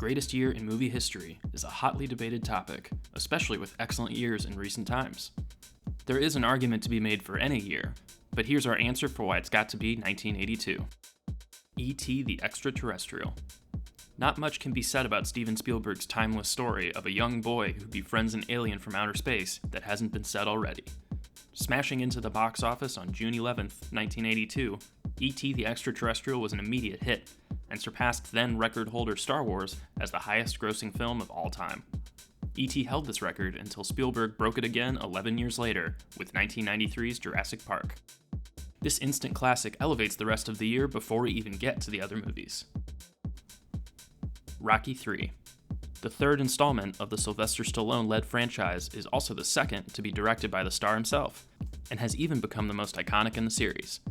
greatest year in movie history is a hotly debated topic, especially with excellent years in recent times. There is an argument to be made for any year, but here's our answer for why it's got to be 1982. E.T. the Extraterrestrial. Not much can be said about Steven Spielberg's timeless story of a young boy who befriends an alien from outer space that hasn't been said already. Smashing into the box office on June 11th, 1982, E.T. the Extraterrestrial was an immediate hit, and surpassed then record holder Star Wars as the highest grossing film of all time. E.T. held this record until Spielberg broke it again 11 years later with 1993's Jurassic Park. This instant classic elevates the rest of the year before we even get to the other movies. Rocky III. The third installment of the Sylvester Stallone-led franchise is also the second to be directed by the star himself, and has even become the most iconic in the series.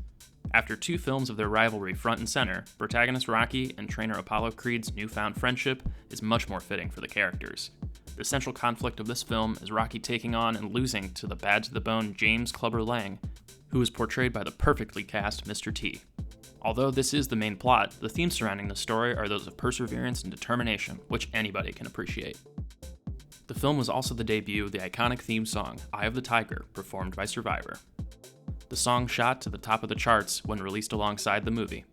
After two films of their rivalry front and center, protagonist Rocky and trainer Apollo Creed's newfound friendship is much more fitting for the characters. The central conflict of this film is Rocky taking on and losing to the bad-to-the-bone James Clubber Lang, who is portrayed by the perfectly cast Mr. T. Although this is the main plot, the themes surrounding the story are those of perseverance and determination, which anybody can appreciate. The film was also the debut of the iconic theme song, Eye of the Tiger, performed by Survivor. The song shot to the top of the charts when released alongside the movie.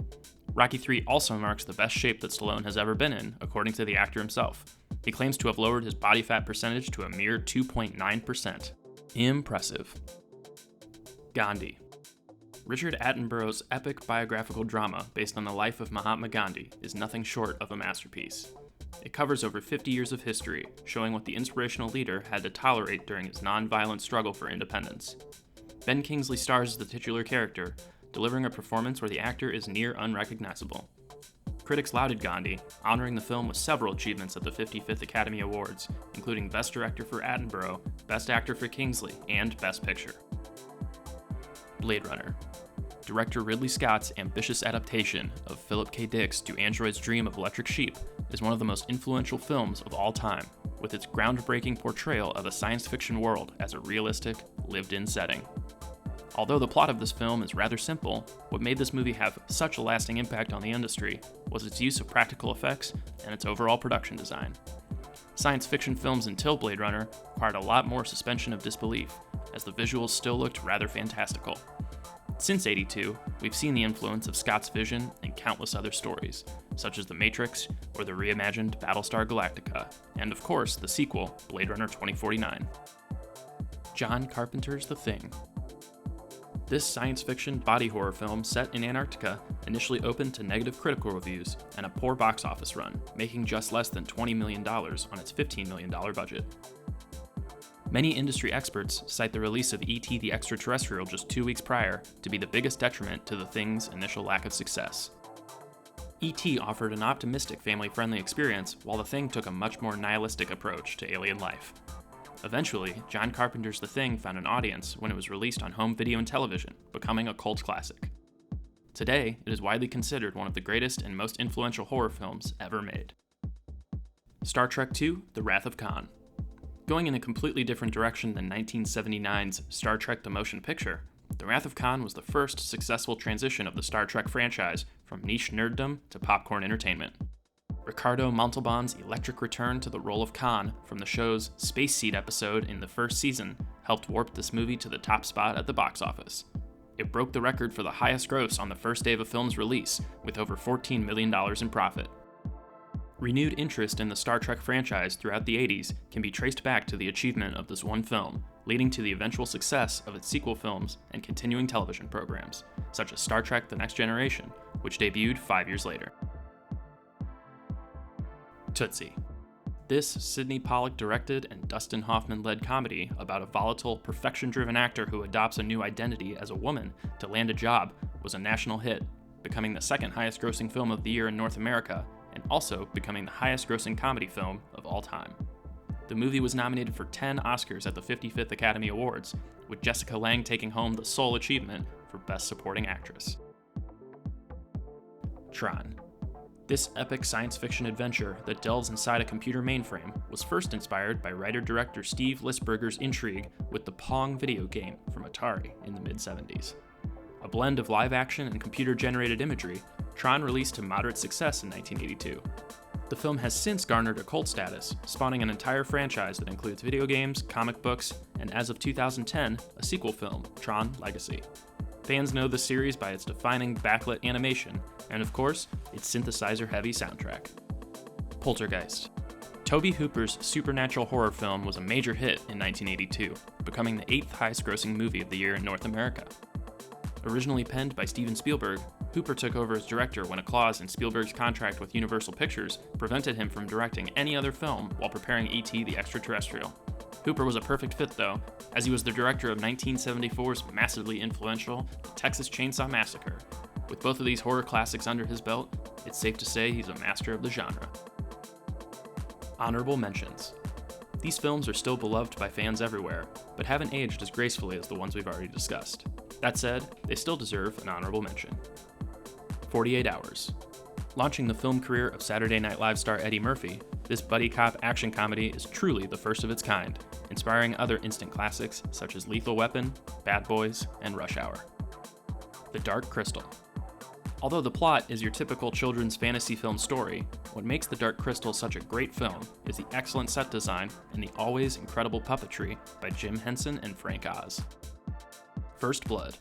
Rocky III also marks the best shape that Stallone has ever been in, according to the actor himself. He claims to have lowered his body fat percentage to a mere 2.9%. Impressive. Gandhi. Richard Attenborough's epic biographical drama based on the life of Mahatma Gandhi is nothing short of a masterpiece. It covers over 50 years of history, showing what the inspirational leader had to tolerate during his non-violent struggle for independence. Ben Kingsley stars as the titular character, delivering a performance where the actor is near unrecognizable. Critics lauded Gandhi, honoring the film with several achievements at the 55th Academy Awards, including Best Director for Attenborough, Best Actor for Kingsley, and Best Picture. Blade Runner. Director Ridley Scott's ambitious adaptation of Philip K. Dick's Do Androids Dream of Electric Sheep is one of the most influential films of all time, with its groundbreaking portrayal of a science fiction world as a realistic, lived-in setting. Although the plot of this film is rather simple, what made this movie have such a lasting impact on the industry was its use of practical effects and its overall production design. Science fiction films until Blade Runner required a lot more suspension of disbelief, as the visuals still looked rather fantastical. Since '82, we've seen the influence of Scott's vision in countless other stories, such as The Matrix or the reimagined Battlestar Galactica, and of course, the sequel, Blade Runner 2049. John Carpenter's The Thing. This science fiction body horror film set in Antarctica initially opened to negative critical reviews and a poor box office run, making just less than $20 million on its $15 million budget. Many industry experts cite the release of E.T. the Extraterrestrial just 2 weeks prior to be the biggest detriment to The Thing's initial lack of success. E.T. offered an optimistic, family-friendly experience, while The Thing took a much more nihilistic approach to alien life. Eventually, John Carpenter's The Thing found an audience when it was released on home video and television, becoming a cult classic. Today, it is widely considered one of the greatest and most influential horror films ever made. Star Trek II: The Wrath of Khan. Going in a completely different direction than 1979's Star Trek: The Motion Picture, The Wrath of Khan was the first successful transition of the Star Trek franchise from niche nerddom to popcorn entertainment. Ricardo Montalban's electric return to the role of Khan from the show's Space Seed episode in the first season helped warp this movie to the top spot at the box office. It broke the record for the highest gross on the first day of a film's release, with over $14 million in profit. Renewed interest in the Star Trek franchise throughout the 80s can be traced back to the achievement of this one film, leading to the eventual success of its sequel films and continuing television programs, such as Star Trek: The Next Generation, which debuted 5 years later. Tootsie. This Sidney Pollack directed and Dustin Hoffman led comedy about a volatile, perfection-driven actor who adopts a new identity as a woman to land a job was a national hit, becoming the second highest grossing film of the year in North America, and also becoming the highest grossing comedy film of all time. The movie was nominated for 10 Oscars at the 55th Academy Awards, with Jessica Lange taking home the sole achievement for Best Supporting Actress. Tron. This epic science fiction adventure that delves inside a computer mainframe was first inspired by writer-director Steve Lisberger's intrigue with the Pong video game from Atari in the mid-70s. A blend of live action and computer-generated imagery, Tron released to moderate success in 1982. The film has since garnered a cult status, spawning an entire franchise that includes video games, comic books, and as of 2010, a sequel film, Tron Legacy. Fans know the series by its defining backlit animation, and of course, its synthesizer-heavy soundtrack. Poltergeist. Tobe Hooper's supernatural horror film was a major hit in 1982, becoming the 8th highest-grossing movie of the year in North America. Originally penned by Steven Spielberg, Hooper took over as director when a clause in Spielberg's contract with Universal Pictures prevented him from directing any other film while preparing E.T. the Extraterrestrial. Hooper was a perfect fit, though, as he was the director of 1974's massively influential The Texas Chainsaw Massacre. With both of these horror classics under his belt, it's safe to say he's a master of the genre. Honorable mentions. These films are still beloved by fans everywhere, but haven't aged as gracefully as the ones we've already discussed. That said, they still deserve an honorable mention. 48 Hours. Launching the film career of Saturday Night Live star Eddie Murphy, this buddy cop action comedy is truly the first of its kind, inspiring other instant classics such as Lethal Weapon, Bad Boys, and Rush Hour. The Dark Crystal. Although the plot is your typical children's fantasy film story, what makes The Dark Crystal such a great film is the excellent set design and the always incredible puppetry by Jim Henson and Frank Oz. First Blood.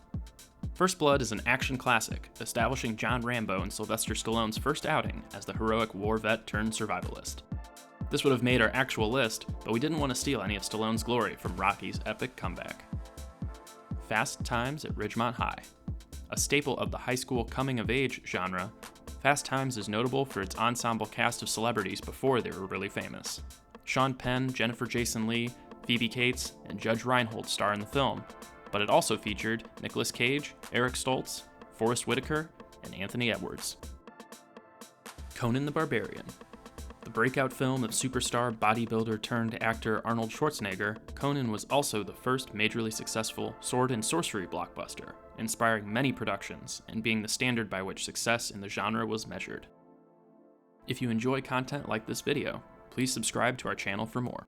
First Blood is an action classic, establishing John Rambo and Sylvester Stallone's first outing as the heroic war vet turned survivalist. This would have made our actual list, but we didn't want to steal any of Stallone's glory from Rocky's epic comeback. Fast Times at Ridgemont High. A staple of the high school coming-of-age genre, Fast Times is notable for its ensemble cast of celebrities before they were really famous. Sean Penn, Jennifer Jason Leigh, Phoebe Cates, and Judge Reinhold star in the film, but it also featured Nicolas Cage, Eric Stoltz, Forrest Whitaker, and Anthony Edwards. Conan the Barbarian. The breakout film of superstar bodybuilder-turned-actor Arnold Schwarzenegger, Conan was also the first majorly successful sword and sorcery blockbuster, inspiring many productions and being the standard by which success in the genre was measured. If you enjoy content like this video, please subscribe to our channel for more.